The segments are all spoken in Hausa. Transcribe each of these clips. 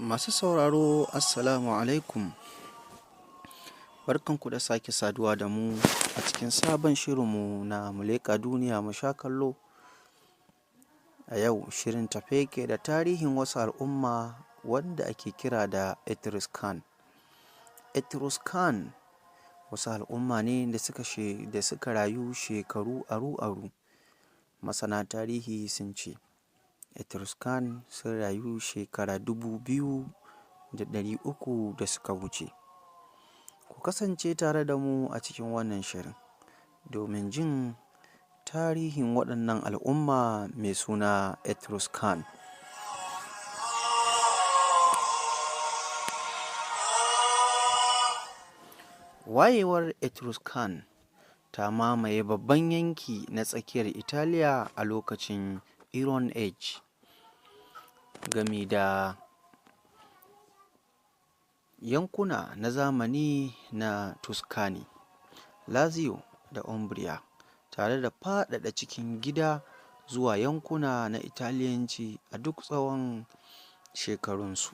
Masu sauraro, Assalamu alaikum. Barkanku da sake saduwa da mu a cikin sabon shirinmu na Muleka Duniya mu sha kallo. A yau shirin tafe yake da tarihin wasu al'umma wanda ake kira da Etruscan. Etruscan wasu al'umma ne da suka rayu shekaru aru-aru. Masana tarihi sun ce Etruscan sun rayu shekara 2300 da suka wuce. Ku kasance tare da mu a cikin wannan shirin domin jin tarihin waɗannan al'umma mai suna Etruscan. Wayewar Etruscan ta mamaye babban yanki na tsakiyar Italiya a lokacin Iron Age, gami da yankuna na zamani na Tuscany, Lazio da Umbria, tare da faɗaɗa cikin gida zuwa yankuna na Italiyanci a duk tsawon shekarunsu.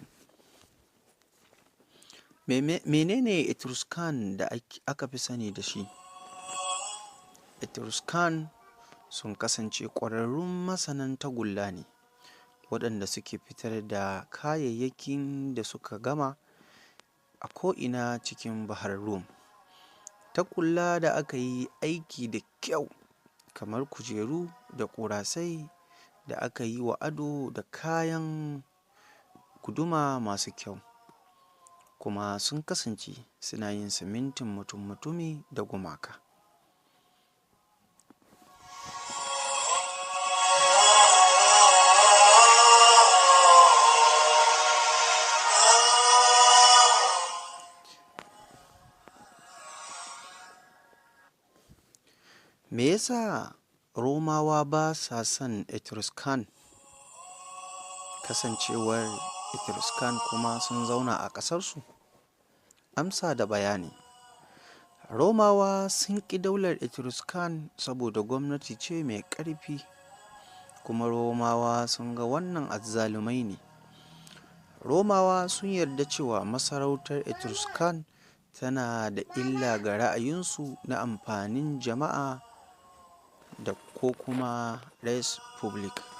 Menene Etruscan da aka fi sani da shi? Etruscan sun kasance ƙwararrun masanan tagulla ne, waɗanda suke fitar da kayayyakin da suka gama a ko'ina cikin Bahar Rum. Tagulla da aka yi aiki da kyau, kamar kujeru da ƙurasai da aka yi wa ado da kayan guduma masu kyau, kuma sun kasance suna yin simintin mutum-mutumi da gumaka. Me yasa Romawa ba sa son Etruscan? Kasancewar Etruscan kuma sun zauna a ƙasarsu? Amsa da bayani. Romawa sun ƙi daular Etruscan saboda gwamnati ce mai ƙarfi, kuma Romawa sun ga wannan azzalumai ne. Romawa sun yarda cewa masarautar Etruscan tana da illa ga ra'ayinsu na amfanin jama'a da ko kuma res publica.